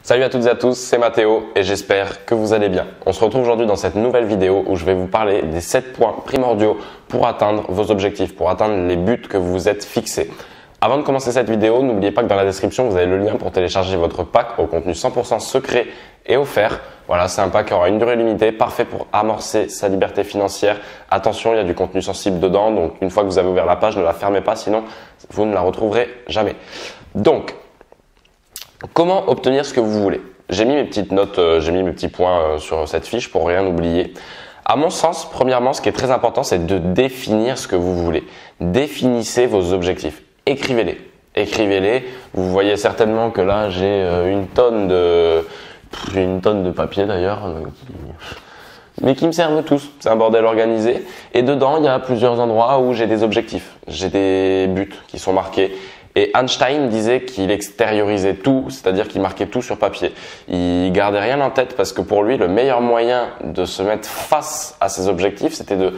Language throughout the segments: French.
Salut à toutes et à tous, c'est Mathéo et j'espère que vous allez bien. On se retrouve aujourd'hui dans cette nouvelle vidéo où je vais vous parler des 7 points primordiaux pour atteindre vos objectifs, pour atteindre les buts que vous vous êtes fixés. Avant de commencer cette vidéo, n'oubliez pas que dans la description, vous avez le lien pour télécharger votre pack au contenu 100% secret et offert. Voilà, c'est un pack qui aura une durée limitée, parfait pour amorcer sa liberté financière. Attention, il y a du contenu sensible dedans, donc une fois que vous avez ouvert la page, ne la fermez pas, sinon vous ne la retrouverez jamais. Donc, comment obtenir ce que vous voulez? J'ai mis mes petites notes, j'ai mis mes petits points sur cette fiche pour rien oublier. À mon sens, premièrement, ce qui est très important, c'est de définir ce que vous voulez. Définissez vos objectifs. Écrivez-les. Écrivez-les. Vous voyez certainement que là, j'ai une tonne de papier d'ailleurs, mais qui me servent tous. C'est un bordel organisé. Et dedans, il y a plusieurs endroits où j'ai des objectifs. J'ai des buts qui sont marqués. Et Einstein disait qu'il extériorisait tout, c'est-à-dire qu'il marquait tout sur papier. Il gardait rien en tête parce que pour lui, le meilleur moyen de se mettre face à ses objectifs, c'était de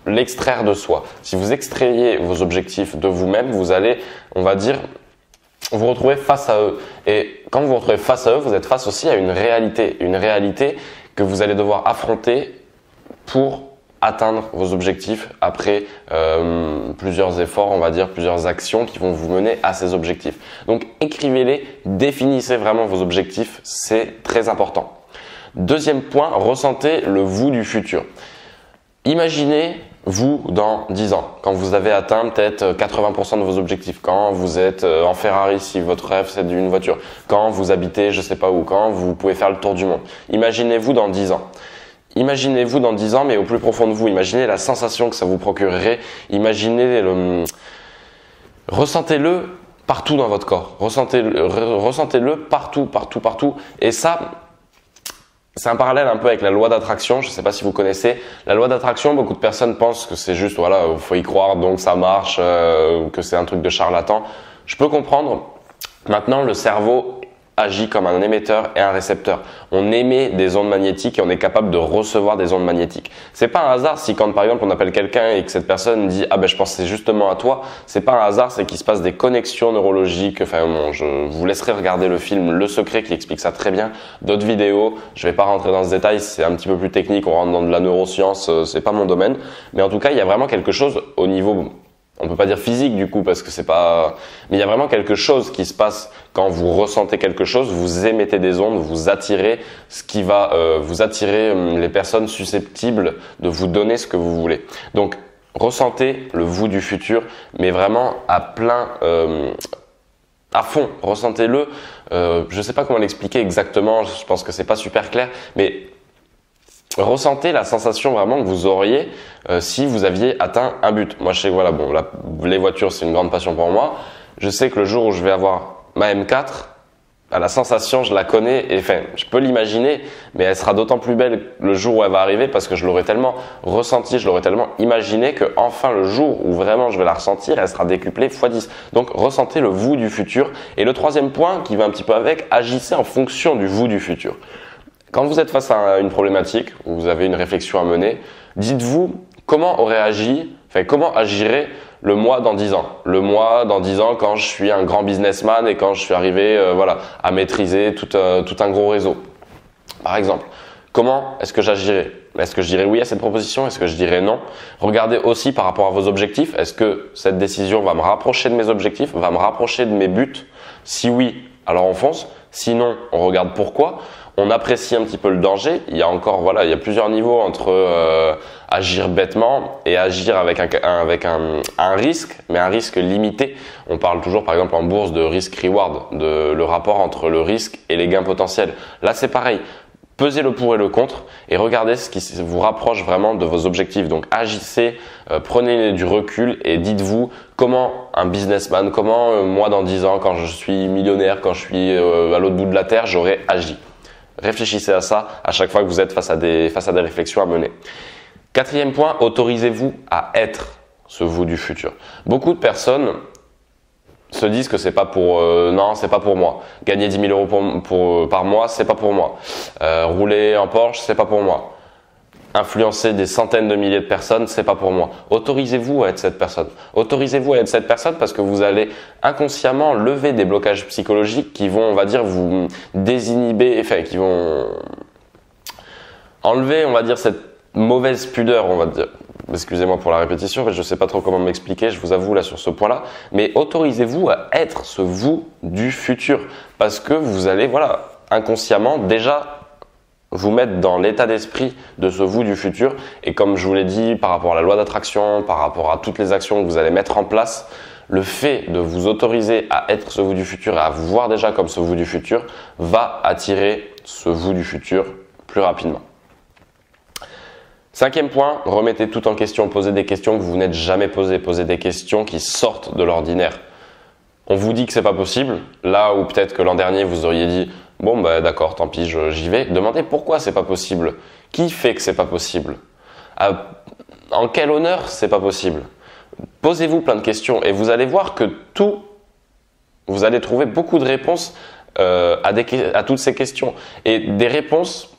l'extraire de soi. Si vous extrayez vos objectifs de vous-même, vous allez, on va dire, vous retrouver face à eux. Et quand vous vous retrouvez face à eux, vous êtes face aussi à une réalité que vous allez devoir affronter pour atteindre vos objectifs après plusieurs efforts, on va dire, plusieurs actions qui vont vous mener à ces objectifs. Donc écrivez-les, définissez vraiment vos objectifs, c'est très important. Deuxième point, ressentez le vous du futur. Imaginez vous dans 10 ans, quand vous avez atteint peut-être 80% de vos objectifs, quand vous êtes en Ferrari si votre rêve c'est d'une voiture, quand vous habitez je sais pas où, quand vous pouvez faire le tour du monde. Imaginez-vous dans 10 ans. Imaginez-vous dans 10 ans, mais au plus profond de vous. Imaginez la sensation que ça vous procurerait. Ressentez-le partout dans votre corps. Ressentez-le partout. Et ça, c'est un parallèle un peu avec la loi d'attraction. Je ne sais pas si vous connaissez. La loi d'attraction, beaucoup de personnes pensent que c'est juste, voilà, faut y croire, donc ça marche, que c'est un truc de charlatan. Je peux comprendre. Maintenant, le cerveau agit comme un émetteur et un récepteur. On émet des ondes magnétiques et on est capable de recevoir des ondes magnétiques. C'est pas un hasard si quand par exemple on appelle quelqu'un et que cette personne dit ah ben je pensais justement à toi, c'est pas un hasard, c'est qu'il se passe des connexions neurologiques. Enfin bon, je vous laisserai regarder le film Le Secret qui explique ça très bien. D'autres vidéos, je vais pas rentrer dans ce détail, c'est un petit peu plus technique, on rentre dans de la neuroscience, c'est pas mon domaine, mais en tout cas il y a vraiment quelque chose au niveau, on peut pas dire physique du coup parce que c'est pas, mais il y a vraiment quelque chose qui se passe quand vous ressentez quelque chose, vous émettez des ondes, vous attirez ce qui va vous attirer les personnes susceptibles de vous donner ce que vous voulez. Donc ressentez le vous du futur, mais vraiment à plein, à fond, ressentez-le. Je sais pas comment l'expliquer exactement, je pense que c'est pas super clair, mais ressentez la sensation vraiment que vous auriez si vous aviez atteint un but. Moi, je sais que voilà, bon, les voitures, c'est une grande passion pour moi. Je sais que le jour où je vais avoir ma M4, la sensation, je la connais et enfin, je peux l'imaginer, mais elle sera d'autant plus belle le jour où elle va arriver parce que je l'aurai tellement ressenti, je l'aurai tellement imaginé que enfin le jour où vraiment je vais la ressentir, elle sera décuplée x10. Donc, ressentez le vous du futur. Et le troisième point qui va un petit peu avec, agissez en fonction du vous du futur. Quand vous êtes face à une problématique, où vous avez une réflexion à mener, dites-vous comment comment agirait le moi dans 10 ans. Le moi dans 10 ans quand je suis un grand businessman et quand je suis arrivé à maîtriser tout un gros réseau. Par exemple, comment est-ce que j'agirais? Est-ce que je dirais oui à cette proposition? Est-ce que je dirais non? Regardez aussi par rapport à vos objectifs. Est-ce que cette décision va me rapprocher de mes objectifs? Va me rapprocher de mes buts? Si oui, alors on fonce. Sinon, on regarde pourquoi. On apprécie un petit peu le danger. Il y a encore, il y a plusieurs niveaux entre agir bêtement et agir avec un risque, mais un risque limité. On parle toujours, par exemple, en bourse de risk-reward, le rapport entre le risque et les gains potentiels. Là, c'est pareil. Pesez le pour et le contre et regardez ce qui vous rapproche vraiment de vos objectifs. Donc agissez, prenez du recul et dites-vous comment un businessman, comment moi dans 10 ans, quand je suis millionnaire, quand je suis à l'autre bout de la terre, j'aurais agi. Réfléchissez à ça à chaque fois que vous êtes face à des réflexions à mener. Quatrième point, autorisez-vous à être ce vous du futur. Beaucoup de personnes se disent que c'est pas pour non, c'est pas pour moi. Gagner 10 000 € par mois, c'est pas pour moi. Rouler en Porsche, c'est pas pour moi. influencer des centaines de milliers de personnes, c'est pas pour moi. Autorisez-vous à être cette personne. Autorisez-vous à être cette personne parce que vous allez inconsciemment lever des blocages psychologiques qui vont, on va dire, vous désinhiber, enfin, qui vont enlever, on va dire, cette mauvaise pudeur, on va dire. Excusez-moi pour la répétition, mais je ne sais pas trop comment m'expliquer, je vous avoue là sur ce point-là. Mais autorisez-vous à être ce vous du futur parce que vous allez, voilà, inconsciemment déjà vous mettre dans l'état d'esprit de ce vous du futur. Et comme je vous l'ai dit, par rapport à la loi d'attraction, par rapport à toutes les actions que vous allez mettre en place, le fait de vous autoriser à être ce vous du futur et à vous voir déjà comme ce vous du futur va attirer ce vous du futur plus rapidement. 5e point, remettez tout en question, posez des questions que vous n'êtes jamais posées, posez des questions qui sortent de l'ordinaire. On vous dit que c'est pas possible, là où peut-être que l'an dernier vous auriez dit bon bah d'accord, tant pis, j'y vais. Demandez pourquoi c'est pas possible. Qui fait que c'est pas possible? En quel honneur c'est pas possible? Posez-vous plein de questions et vous allez voir que vous allez trouver beaucoup de réponses à toutes ces questions et des réponses.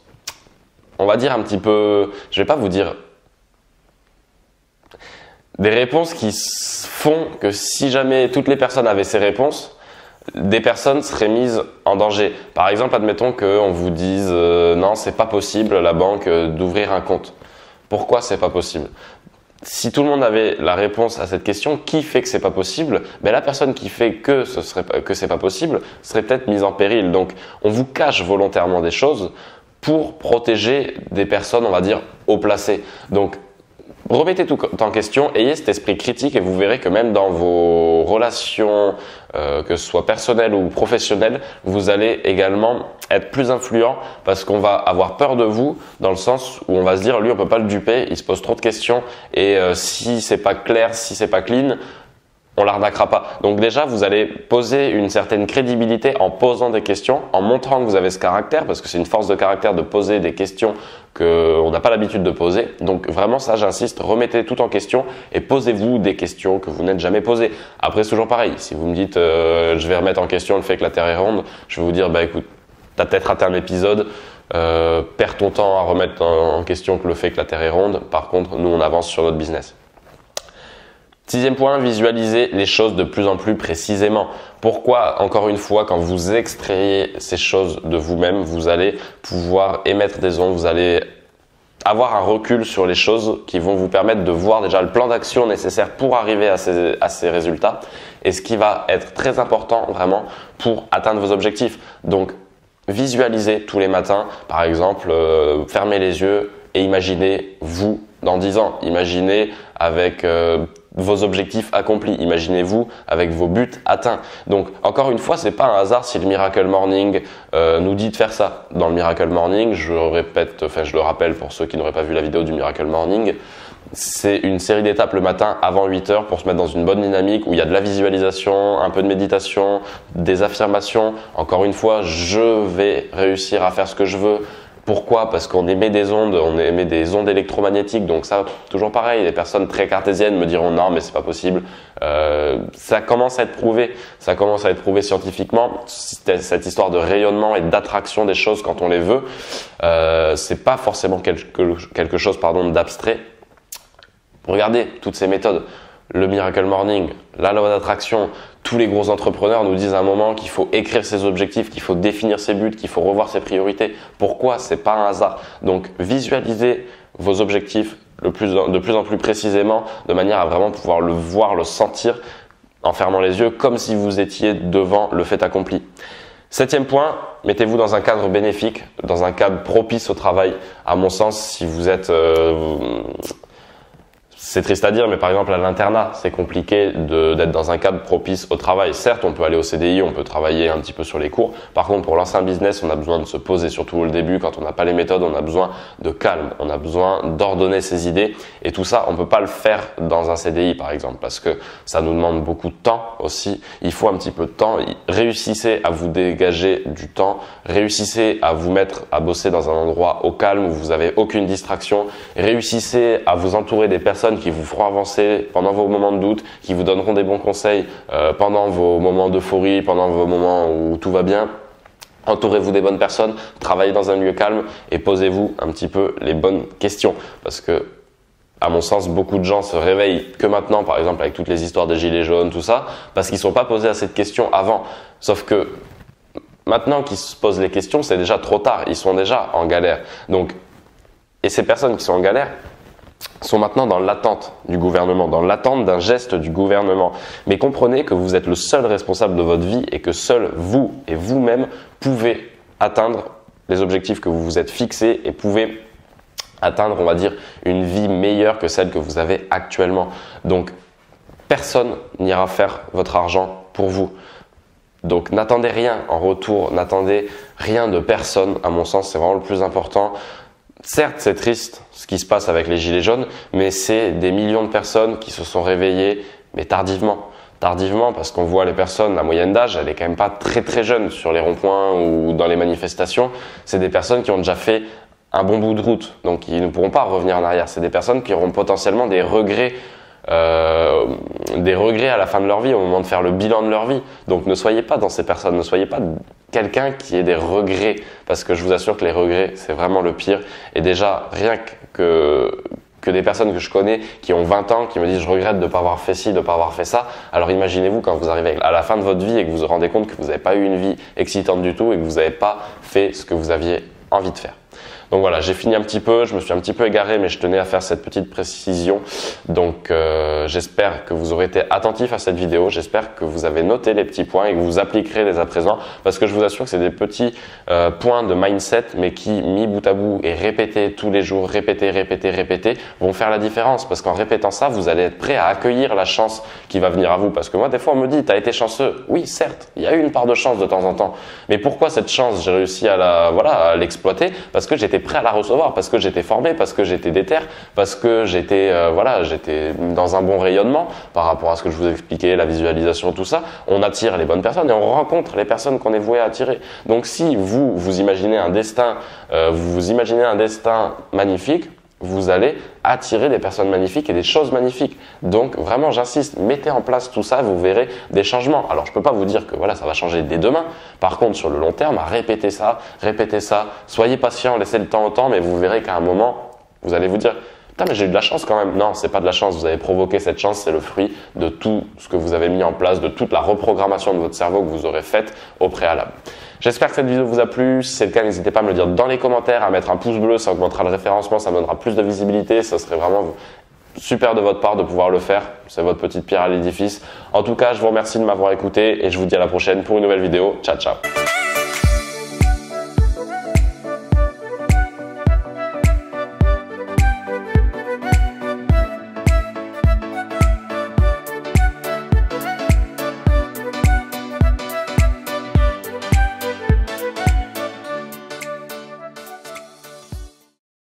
On va dire un petit peu, je vais pas vous dire, des réponses qui font que si jamais toutes les personnes avaient ces réponses, des personnes seraient mises en danger. Par exemple, admettons qu'on vous dise non, c'est pas possible à la banque d'ouvrir un compte. Pourquoi c'est pas possible? Si tout le monde avait la réponse à cette question, qui fait que c'est pas possible? Ben la personne qui fait que c'est pas possible serait peut-être mise en péril. Donc, on vous cache volontairement des choses pour protéger des personnes, on va dire, haut placées. Donc, remettez tout en question, ayez cet esprit critique et vous verrez que même dans vos relations, que ce soit personnelles ou professionnelles, vous allez également être plus influent parce qu'on va avoir peur de vous dans le sens où on va se dire, lui, on peut pas le duper, il se pose trop de questions et si c'est pas clair, si c'est pas clean, on l'arnaquera pas. Donc déjà, vous allez poser une certaine crédibilité en posant des questions, en montrant que vous avez ce caractère, parce que c'est une force de caractère de poser des questions qu'on n'a pas l'habitude de poser. Donc vraiment, ça, j'insiste, remettez tout en question et posez-vous des questions que vous n'êtes jamais posées. Après, c'est toujours pareil. Si vous me dites, je vais remettre en question le fait que la Terre est ronde, je vais vous dire, bah écoute, t'as peut-être raté un épisode, perds ton temps à remettre en question que le fait que la Terre est ronde. Par contre, nous, on avance sur notre business. 6e point, visualisez les choses de plus en plus précisément. Pourquoi, encore une fois, quand vous extrayez ces choses de vous-même, vous allez pouvoir émettre des ondes, vous allez avoir un recul sur les choses qui vont vous permettre de voir déjà le plan d'action nécessaire pour arriver à ces résultats et ce qui va être très important vraiment pour atteindre vos objectifs. Donc, visualisez tous les matins, par exemple, fermez les yeux et imaginez vous dans 10 ans. Imaginez avec vos objectifs accomplis. Imaginez-vous avec vos buts atteints. Donc, encore une fois, c'est pas un hasard si le Miracle Morning nous dit de faire ça. Dans le Miracle Morning, je le rappelle pour ceux qui n'auraient pas vu la vidéo du Miracle Morning, c'est une série d'étapes le matin avant 8 heures pour se mettre dans une bonne dynamique où il y a de la visualisation, un peu de méditation, des affirmations. Encore une fois, je vais réussir à faire ce que je veux. Pourquoi? Parce qu'on émet des ondes électromagnétiques, donc ça, toujours pareil, les personnes très cartésiennes me diront non, mais c'est pas possible. Ça commence à être prouvé scientifiquement, cette histoire de rayonnement et d'attraction des choses quand on les veut, c'est pas forcément quelque chose d'abstrait. Regardez toutes ces méthodes, le Miracle Morning, la loi d'attraction, tous les gros entrepreneurs nous disent à un moment qu'il faut écrire ses objectifs, qu'il faut définir ses buts, qu'il faut revoir ses priorités. Pourquoi? C'est pas un hasard. Donc visualisez vos objectifs de plus en plus précisément, de manière à vraiment pouvoir le voir, le sentir en fermant les yeux, comme si vous étiez devant le fait accompli. 7e point, mettez-vous dans un cadre bénéfique, dans un cadre propice au travail. À mon sens, si vous êtes c'est triste à dire, mais par exemple à l'internat, c'est compliqué d'être dans un cadre propice au travail. Certes, on peut aller au CDI, on peut travailler un petit peu sur les cours. Par contre, pour lancer un business, on a besoin de se poser, surtout au début. Quand on n'a pas les méthodes, on a besoin de calme, on a besoin d'ordonner ses idées. Et tout ça, on peut pas le faire dans un CDI, par exemple, parce que ça nous demande beaucoup de temps aussi. Il faut un petit peu de temps. Réussissez à vous dégager du temps. Réussissez à vous mettre à bosser dans un endroit au calme où vous avez aucune distraction. Réussissez à vous entourer des personnes qui vous feront avancer pendant vos moments de doute, qui vous donneront des bons conseils pendant vos moments d'euphorie, pendant vos moments où tout va bien. Entourez-vous des bonnes personnes, travaillez dans un lieu calme et posez-vous un petit peu les bonnes questions. Parce que, à mon sens, beaucoup de gens se réveillent que maintenant, par exemple avec toutes les histoires des gilets jaunes, tout ça, parce qu'ils ne sont pas posés assez de questions avant. Sauf que maintenant qu'ils se posent les questions, c'est déjà trop tard, ils sont déjà en galère. Donc, et ces personnes qui sont en galère sont maintenant dans l'attente du gouvernement, dans l'attente d'un geste du gouvernement. Mais comprenez que vous êtes le seul responsable de votre vie et que seul vous et vous-même pouvez atteindre les objectifs que vous vous êtes fixés et pouvez atteindre, on va dire, une vie meilleure que celle que vous avez actuellement. Donc, personne n'ira faire votre argent pour vous. Donc, n'attendez rien en retour, n'attendez rien de personne. À mon sens, c'est vraiment le plus important. Certes, c'est triste ce qui se passe avec les gilets jaunes, mais c'est des millions de personnes qui se sont réveillées, mais tardivement. Tardivement parce qu'on voit les personnes, la moyenne d'âge, elle est quand même pas très très jeune sur les ronds-points ou dans les manifestations. C'est des personnes qui ont déjà fait un bon bout de route, donc ils ne pourront pas revenir en arrière. C'est des personnes qui auront potentiellement des regrets à la fin de leur vie, au moment de faire le bilan de leur vie. Donc ne soyez pas dans ces personnes, ne soyez pas quelqu'un qui ait des regrets, parce que je vous assure que les regrets, c'est vraiment le pire. Et déjà, rien que des personnes que je connais qui ont 20 ans, qui me disent je regrette de ne pas avoir fait ci, de ne pas avoir fait ça. Alors imaginez-vous quand vous arrivez à la fin de votre vie et que vous vous rendez compte que vous n'avez pas eu une vie excitante du tout et que vous n'avez pas fait ce que vous aviez envie de faire. Donc voilà, j'ai fini un petit peu, je me suis un petit peu égaré, mais je tenais à faire cette petite précision. Donc j'espère que vous aurez été attentifs à cette vidéo, j'espère que vous avez noté les petits points et que vous appliquerez dès à présent, parce que je vous assure que c'est des petits points de mindset, mais qui, mis bout à bout et répétés tous les jours, répétés, vont faire la différence. Parce qu'en répétant ça, vous allez être prêt à accueillir la chance qui va venir à vous. Parce que moi, des fois, on me dit, t'as été chanceux. Oui, certes, il y a eu une part de chance de temps en temps. Mais pourquoi cette chance, j'ai réussi à l'exploiter? Parce que j'étais prêt à la recevoir, parce que j'étais formé, parce que j'étais déter, parce que j'étais dans un bon rayonnement par rapport à ce que je vous ai expliqué, la visualisation, tout ça. On attire les bonnes personnes et on rencontre les personnes qu'on est voué à attirer. Donc si vous imaginez un destin, magnifique, vous allez attirer des personnes magnifiques et des choses magnifiques. Donc vraiment, j'insiste, mettez en place tout ça, vous verrez des changements. Alors je peux pas vous dire que voilà, ça va changer dès demain. Par contre, sur le long terme, répétez ça, soyez patient, laissez le temps au temps, mais vous verrez qu'à un moment, vous allez vous dire putain, mais j'ai eu de la chance quand même. Non, c'est pas de la chance, vous avez provoqué cette chance, c'est le fruit de tout ce que vous avez mis en place, de toute la reprogrammation de votre cerveau que vous aurez faite au préalable. J'espère que cette vidéo vous a plu. Si c'est le cas, n'hésitez pas à me le dire dans les commentaires, à mettre un pouce bleu, ça augmentera le référencement, ça me donnera plus de visibilité, ça serait vraiment super de votre part de pouvoir le faire. C'est votre petite pierre à l'édifice. En tout cas, je vous remercie de m'avoir écouté et je vous dis à la prochaine pour une nouvelle vidéo. Ciao, ciao.